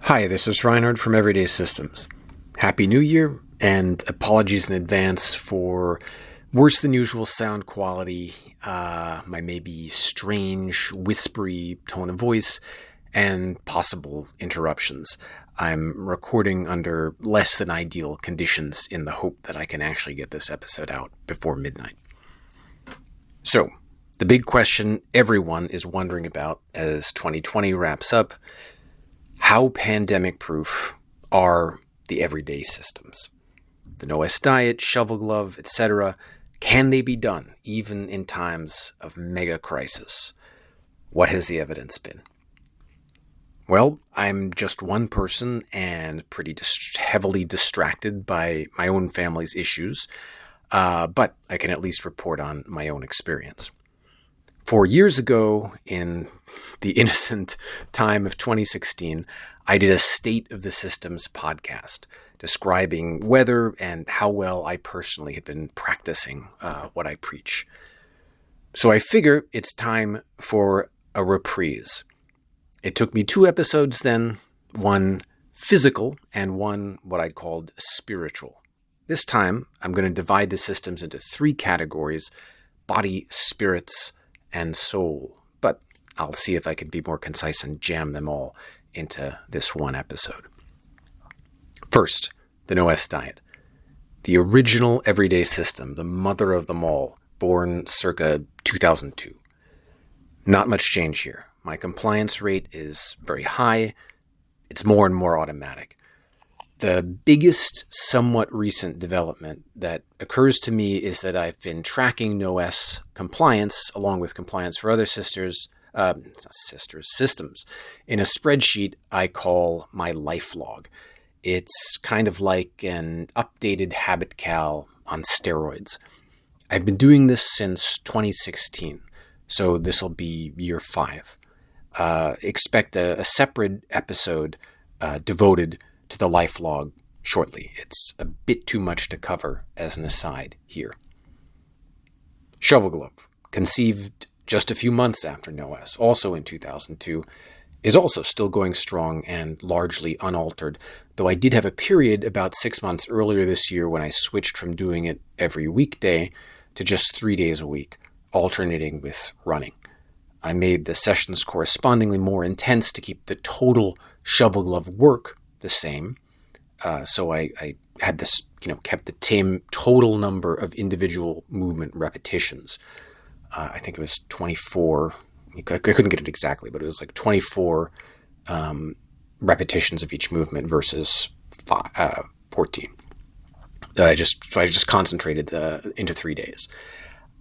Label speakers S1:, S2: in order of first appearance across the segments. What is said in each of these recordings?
S1: Hi, this is Reinhard from Everyday Systems. Happy New Year, and apologies in advance for worse than usual sound quality, my maybe strange, whispery tone of voice, and possible interruptions. I'm recording under less than ideal conditions in the hope that I can actually get this episode out before midnight. So, the big question everyone is wondering about as 2020 wraps up: how pandemic-proof are the everyday systems? The No-S diet, shovel glove, etc. Can they be done even in times of mega crisis? What has the evidence been? Well, I'm just one person and pretty heavily distracted by my own family's issues, but I can at least report on my own experience. 4 years ago, in the innocent time of 2016, I did a State of the Systems podcast describing whether and how well I personally had been practicing what I preach. So I figure it's time for a reprise. It took me 2 episodes then, one physical and one what I called spiritual. This time, I'm going to divide the systems into 3 categories: body, spirits, and soul, but I'll see if I can be more concise and jam them all into this one episode. First, the No-S diet. The original everyday system, the mother of them all, born circa 2002. Not much change here. My compliance rate is very high. It's more and more automatic. The biggest, somewhat recent development that occurs to me is that I've been tracking No-S compliance, along with compliance for other systems, in a spreadsheet I call my life log. It's kind of like an updated HabitCal on steroids. I've been doing this since 2016, so this will be year 5. Expect a separate episode devoted to the life log shortly. It's a bit too much to cover as an aside here. Shovel glove, conceived just a few months after No-S, also in 2002, is also still going strong and largely unaltered, though I did have a period about 6 months earlier this year when I switched from doing it every weekday to just 3 days a week, alternating with running. I made the sessions correspondingly more intense to keep the total shovel glove work the same. So I had this, kept the same total number of individual movement repetitions. I think it was 24. I couldn't get it exactly, but it was like 24 repetitions of each movement versus 14. I just concentrated into 3 days.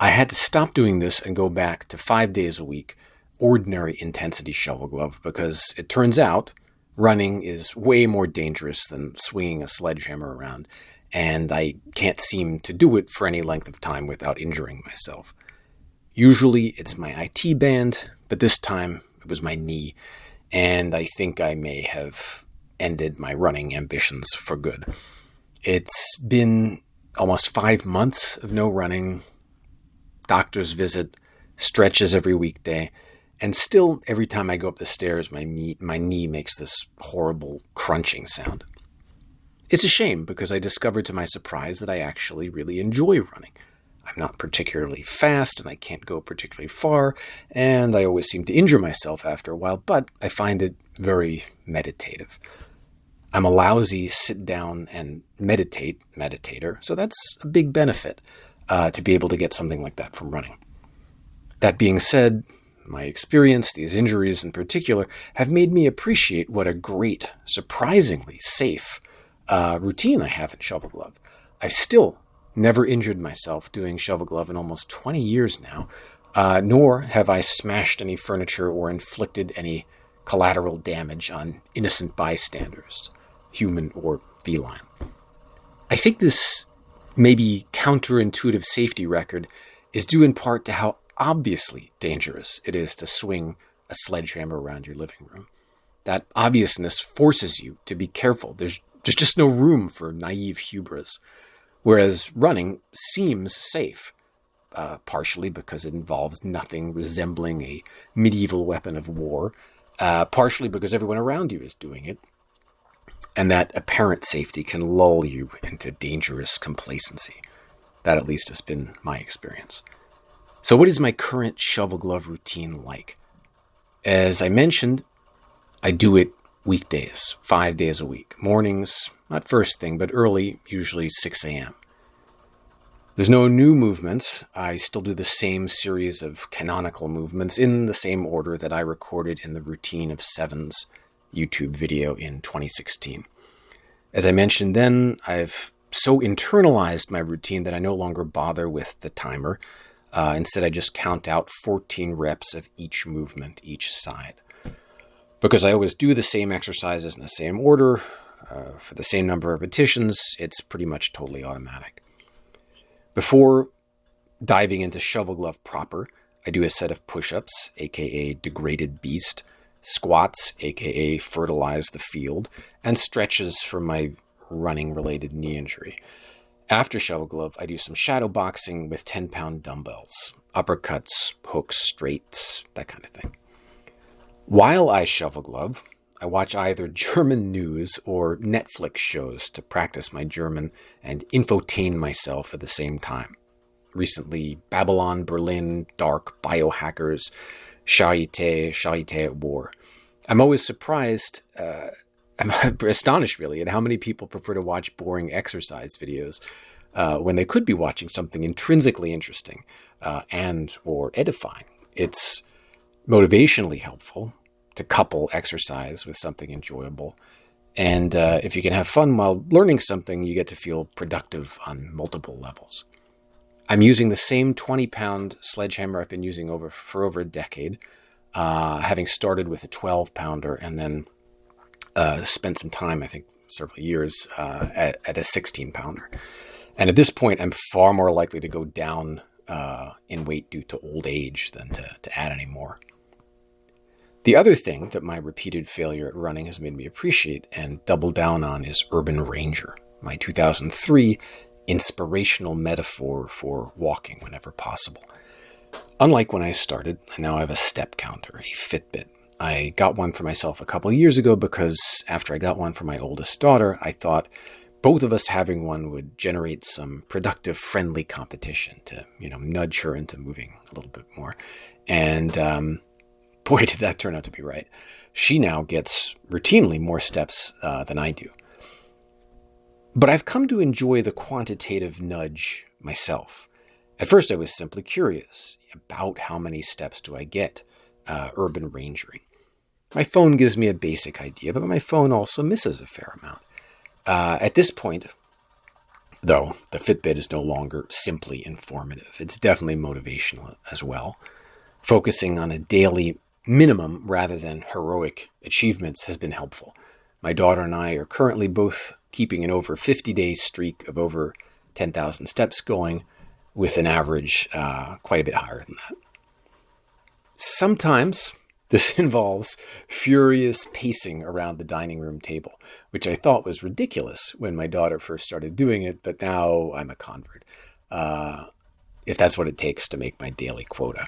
S1: I had to stop doing this and go back to 5 days a week, ordinary intensity shovel glove, because it turns out running is way more dangerous than swinging a sledgehammer around, and I can't seem to do it for any length of time without injuring myself. Usually it's my IT band, but this time it was my knee, and I think I may have ended my running ambitions for good. It's been almost 5 months of no running, doctor's visit, stretches every weekday, and still, every time I go up the stairs, my knee makes this horrible crunching sound. It's a shame, because I discovered to my surprise that I actually really enjoy running. I'm not particularly fast, and I can't go particularly far, and I always seem to injure myself after a while, but I find it very meditative. I'm a lousy sit-down and meditator, so that's a big benefit to be able to get something like that from running. That being said, my experience, these injuries in particular, have made me appreciate what a great, surprisingly safe routine I have in shovel glove. I've still never injured myself doing shovel glove in almost 20 years now, nor have I smashed any furniture or inflicted any collateral damage on innocent bystanders, human or feline. I think this maybe counterintuitive safety record is due in part to how obviously dangerous it is to swing a sledgehammer around your living room. That obviousness forces you to be careful. There's just no room for naive hubris. Whereas running seems safe, partially because it involves nothing resembling a medieval weapon of war, partially because everyone around you is doing it, And that apparent safety can lull you into dangerous complacency. That at least has been my experience. So what is my current shovel glove routine like? As I mentioned, I do it weekdays, 5 days a week. Mornings, not first thing, but early, usually 6 a.m. There's no new movements. I still do the same series of canonical movements in the same order that I recorded in the Routine of Sevens YouTube video in 2016. As I mentioned then, I've so internalized my routine that I no longer bother with the timer. Instead, I just count out 14 reps of each movement, each side. Because I always do the same exercises in the same order, for the same number of repetitions, it's pretty much totally automatic. Before diving into shovel glove proper, I do a set of push-ups, aka degraded beast, squats, aka fertilize the field, and stretches for my running-related knee injury. After shovel glove, I do some shadow boxing with 10-pound dumbbells, uppercuts, hooks, straights, that kind of thing. While I shovel glove, I watch either German news or Netflix shows to practice my German and infotain myself at the same time. Recently, Babylon Berlin, Dark, Biohackers, Charité at War. I'm always surprised, I'm astonished really at how many people prefer to watch boring exercise videos when they could be watching something intrinsically interesting and or edifying. It's motivationally helpful to couple exercise with something enjoyable. And if you can have fun while learning something, you get to feel productive on multiple levels. I'm using the same 20-pound sledgehammer I've been using for over a decade, having started with a 12-pounder and then spent some time, I think several years, at a 16-pounder. And at this point, I'm far more likely to go down in weight due to old age than to add any more. The other thing that my repeated failure at running has made me appreciate and double down on is Urban Ranger, my 2003 inspirational metaphor for walking whenever possible. Unlike when I started, I now have a step counter, a Fitbit. I got one for myself a couple of years ago because after I got one for my oldest daughter, I thought both of us having one would generate some productive, friendly competition to, nudge her into moving a little bit more. And boy, did that turn out to be right. She now gets routinely more steps than I do. But I've come to enjoy the quantitative nudge myself. At first, I was simply curious about how many steps do I get urban rangering. My phone gives me a basic idea, but my phone also misses a fair amount. At this point, though, the Fitbit is no longer simply informative. It's definitely motivational as well. Focusing on a daily minimum rather than heroic achievements has been helpful. My daughter and I are currently both keeping an over 50-day streak of over 10,000 steps going, with an average quite a bit higher than that. Sometimes this involves furious pacing around the dining room table, which I thought was ridiculous when my daughter first started doing it, but now I'm a convert, if that's what it takes to make my daily quota.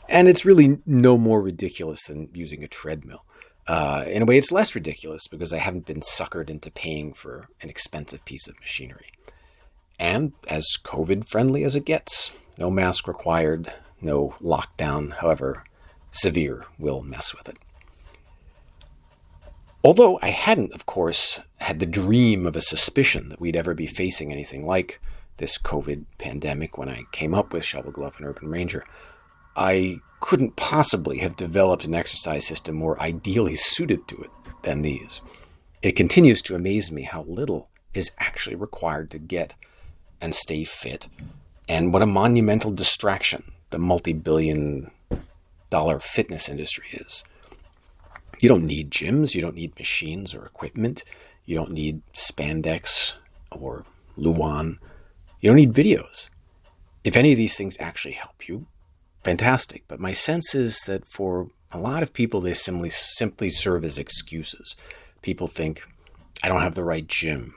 S1: And it's really no more ridiculous than using a treadmill. In a way, it's less ridiculous because I haven't been suckered into paying for an expensive piece of machinery. And as COVID-friendly as it gets, no mask required, no lockdown, however severe, will mess with it. Although I hadn't, of course, had the dream of a suspicion that we'd ever be facing anything like this COVID pandemic when I came up with Shovel Glove and Urban Ranger, I couldn't possibly have developed an exercise system more ideally suited to it than these. It continues to amaze me how little is actually required to get and stay fit, and what a monumental distraction the multi-billion-dollar fitness industry is. You don't need gyms, you don't need machines or equipment, you don't need spandex or Luan, you don't need videos. If any of these things actually help you, fantastic. But my sense is that for a lot of people, they simply serve as excuses. People think, I don't have the right gym,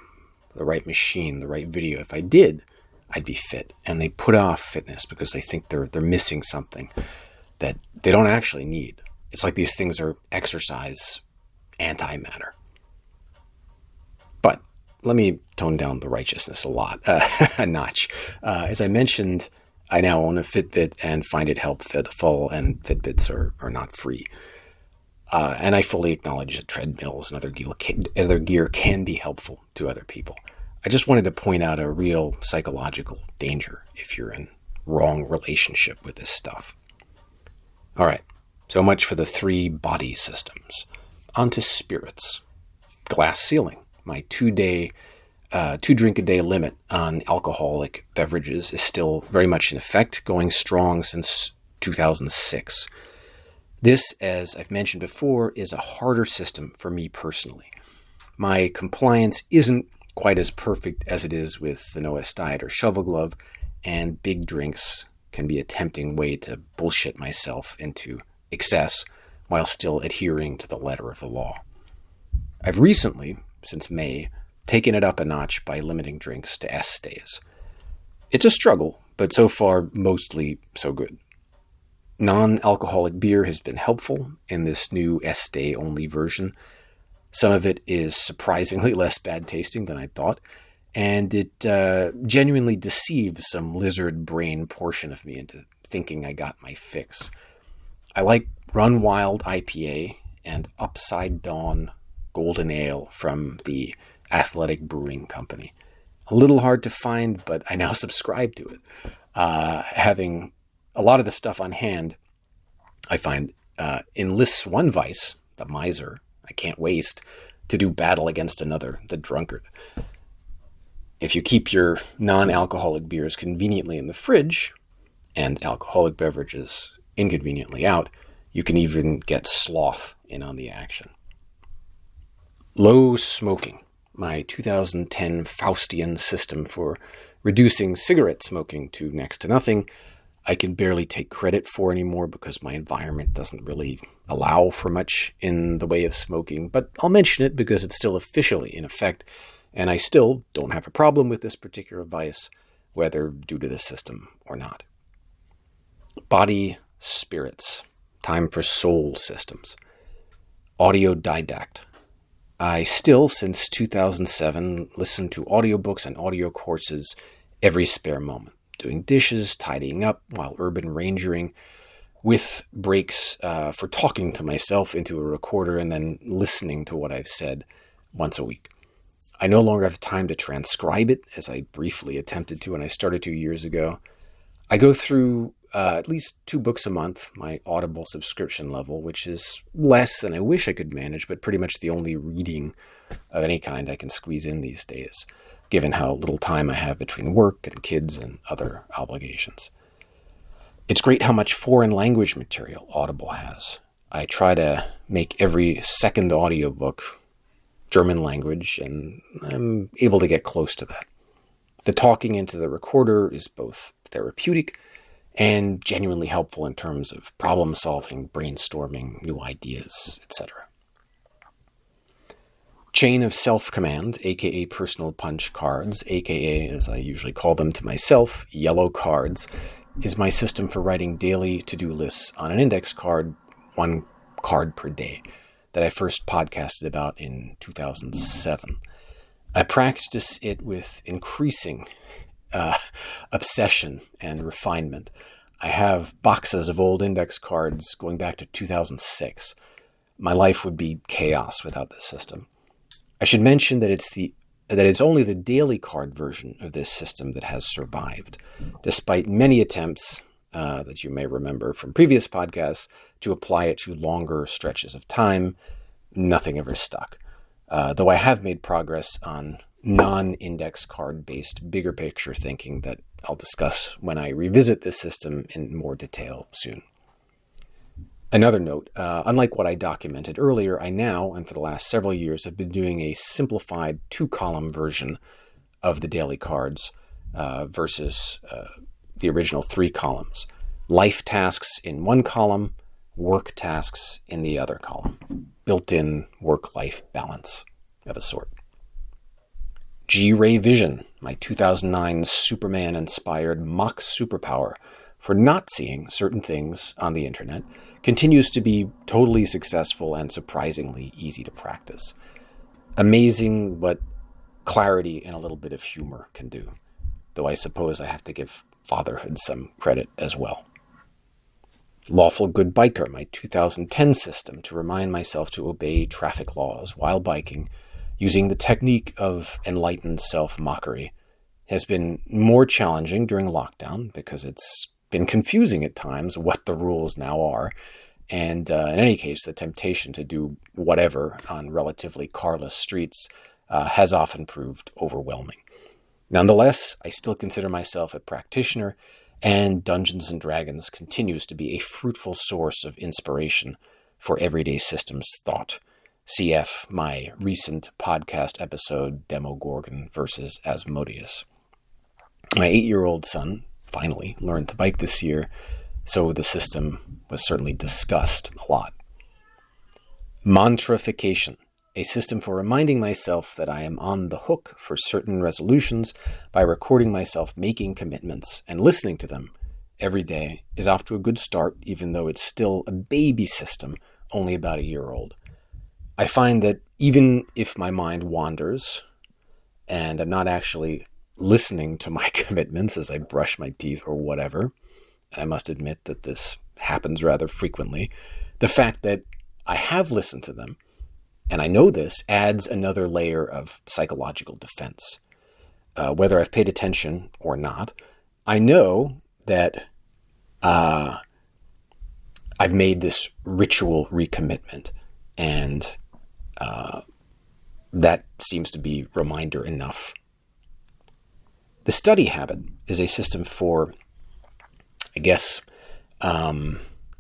S1: the right machine, the right video. If I did, I'd be fit. And they put off fitness because they think they're missing something that they don't actually need. It's like these things are exercise antimatter. But let me tone down the righteousness a notch. As I mentioned, I now own a Fitbit and find it helpful, and Fitbits are not free. And I fully acknowledge that treadmills and other gear can be helpful to other people. I just wanted to point out a real psychological danger if you're in wrong relationship with this stuff. All right, so much for the 3 body systems. On to spirits. Glass ceiling. My 2-drink-a-day limit on alcoholic beverages is still very much in effect, going strong since 2006. This, as I've mentioned before, is a harder system for me personally. My compliance isn't quite as perfect as it is with the No-S diet or shovel glove, and big drinks can be a tempting way to bullshit myself into excess while still adhering to the letter of the law. I've recently, since May, taken it up a notch by limiting drinks to S days. It's a struggle, but so far mostly so good. Non-alcoholic beer has been helpful in this new S-Day only version. Some of it is surprisingly less bad tasting than I thought, and it genuinely deceives some lizard brain portion of me into thinking I got my fix. I like Run Wild IPA and Upside Dawn Golden Ale from the Athletic Brewing Company. A little hard to find, but I now subscribe to it. Having a lot of the stuff on hand, I find, enlists one vice, the miser, I can't waste, to do battle against another, the drunkard. If you keep your non-alcoholic beers conveniently in the fridge and alcoholic beverages inconveniently out, you can even get sloth in on the action. Low smoking, my 2010 Faustian system for reducing cigarette smoking to next to nothing, I can barely take credit for anymore because my environment doesn't really allow for much in the way of smoking, but I'll mention it because it's still officially in effect, and I still don't have a problem with this particular vice, whether due to the system or not. Body spirits. Time for soul systems. Autodidact. I still, since 2007, listen to audiobooks and audio courses every spare moment, doing dishes, tidying up while urban rangering, with breaks for talking to myself into a recorder and then listening to what I've said once a week. I no longer have time to transcribe it, as I briefly attempted to when I started 2 years ago. I go through at least 2 books a month, my Audible subscription level, which is less than I wish I could manage, but pretty much the only reading of any kind I can squeeze in these days, given how little time I have between work and kids and other obligations. It's great how much foreign language material Audible has. I try to make every second audiobook German language, and I'm able to get close to that. The talking into the recorder is both therapeutic and genuinely helpful in terms of problem solving, brainstorming, new ideas, etc. Chain of self-command, aka personal punch cards, aka, as I usually call them to myself, yellow cards, is my system for writing daily to-do lists on an index card, 1 card per day, that I first podcasted about in 2007. I practice it with increasing obsession and refinement. I have boxes of old index cards going back to 2006. My life would be chaos without this system. I should mention that it's only the daily card version of this system that has survived, despite many attempts that you may remember from previous podcasts to apply it to longer stretches of time. Nothing ever stuck. Though I have made progress on non-index card-based bigger picture thinking that I'll discuss when I revisit this system in more detail soon. Another note, unlike what I documented earlier, I now, and for the last several years, have been doing a simplified 2-column version of the daily cards versus the original 3 columns. Life tasks in 1 column, work tasks in the other column. Built-in work-life balance of a sort. G-Ray Vision, my 2009 Superman-inspired mock superpower for not seeing certain things on the internet, continues to be totally successful and surprisingly easy to practice. Amazing what clarity and a little bit of humor can do. Though I suppose I have to give fatherhood some credit as well. Lawful Good Biker, my 2010 system to remind myself to obey traffic laws while biking using the technique of enlightened self-mockery, has been more challenging during lockdown because it's been confusing at times what the rules now are. And in any case, the temptation to do whatever on relatively carless streets has often proved overwhelming. Nonetheless, I still consider myself a practitioner, and Dungeons & Dragons continues to be a fruitful source of inspiration for everyday systems thought. CF, my recent podcast episode, Demogorgon versus Asmodeus. My 8-year-old son finally learned to bike this year, so the system was certainly discussed a lot. Mantrification, a system for reminding myself that I am on the hook for certain resolutions by recording myself making commitments and listening to them every day, is off to a good start, even though it's still a baby system, only about a year old. I find that even if my mind wanders and I'm not actually listening to my commitments as I brush my teeth or whatever, I must admit that this happens rather frequently, the fact that I have listened to them, and I know this, adds another layer of psychological defense. Whether I've paid attention or not, I know that I've made this ritual recommitment, and that seems to be reminder enough. The study habit is a system for, I guess,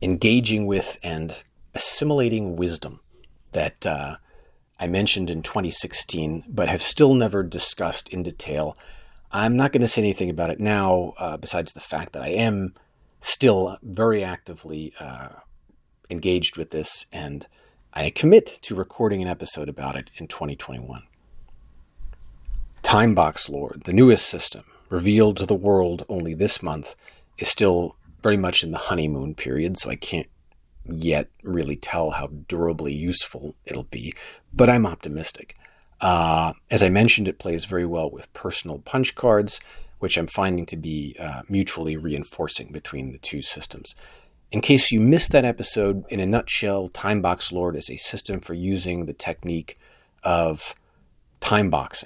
S1: engaging with and assimilating wisdom that I mentioned in 2016, but have still never discussed in detail. I'm not going to say anything about it now, besides the fact that I am still very actively engaged with this, and I commit to recording an episode about it in 2021. Timebox Lord, the newest system, revealed to the world only this month, is still very much in the honeymoon period, so I can't yet really tell how durably useful it'll be, but I'm optimistic. As I mentioned, it plays very well with personal punch cards, which I'm finding to be mutually reinforcing between the two systems. In case you missed that episode, in a nutshell, Timebox Lord is a system for using the technique of timeboxing,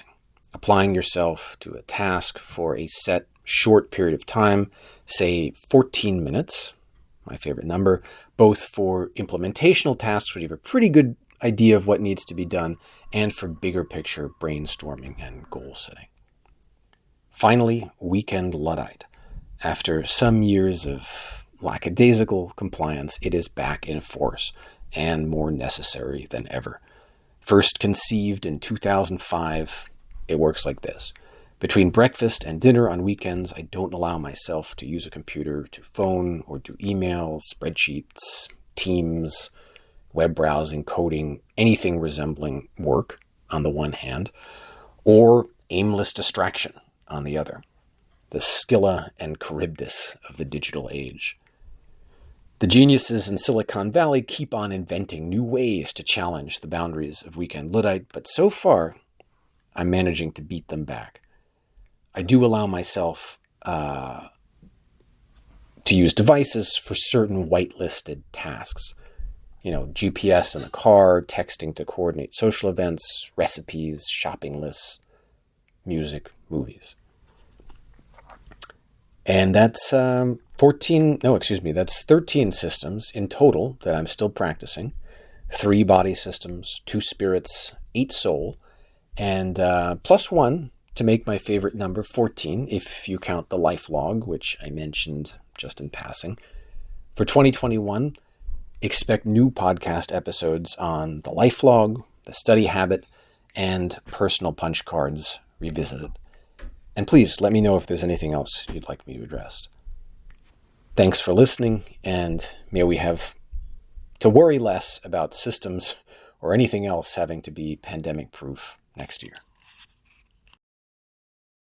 S1: applying yourself to a task for a set short period of time, say 14 minutes, my favorite number, both for implementational tasks where you have a pretty good idea of what needs to be done, and for bigger picture brainstorming and goal setting. Finally, Weekend Luddite. After some years of lackadaisical compliance, it is back in force and more necessary than ever. First conceived in 2005, it works like this. Between breakfast and dinner on weekends, I don't allow myself to use a computer to phone or do email, spreadsheets, Teams, web browsing, coding, anything resembling work on the one hand, or aimless distraction on the other. The Scylla and Charybdis of the digital age. The geniuses in Silicon Valley keep on inventing new ways to challenge the boundaries of Weekend Luddite, but so far, I'm managing to beat them back. I do allow myself to use devices for certain whitelisted tasks. GPS in the car, texting to coordinate social events, recipes, shopping lists, music, movies. And that's 13 systems in total that I'm still practicing. 3 body systems, 2 spirits, 8 soul, and plus 1 to make my favorite number 14, if you count the life log, which I mentioned just in passing. For 2021, expect new podcast episodes on the life log, the study habit, and personal punch cards revisited. And please let me know if there's anything else you'd like me to address. Thanks for listening, and may we have to worry less about systems or anything else having to be pandemic-proof next year.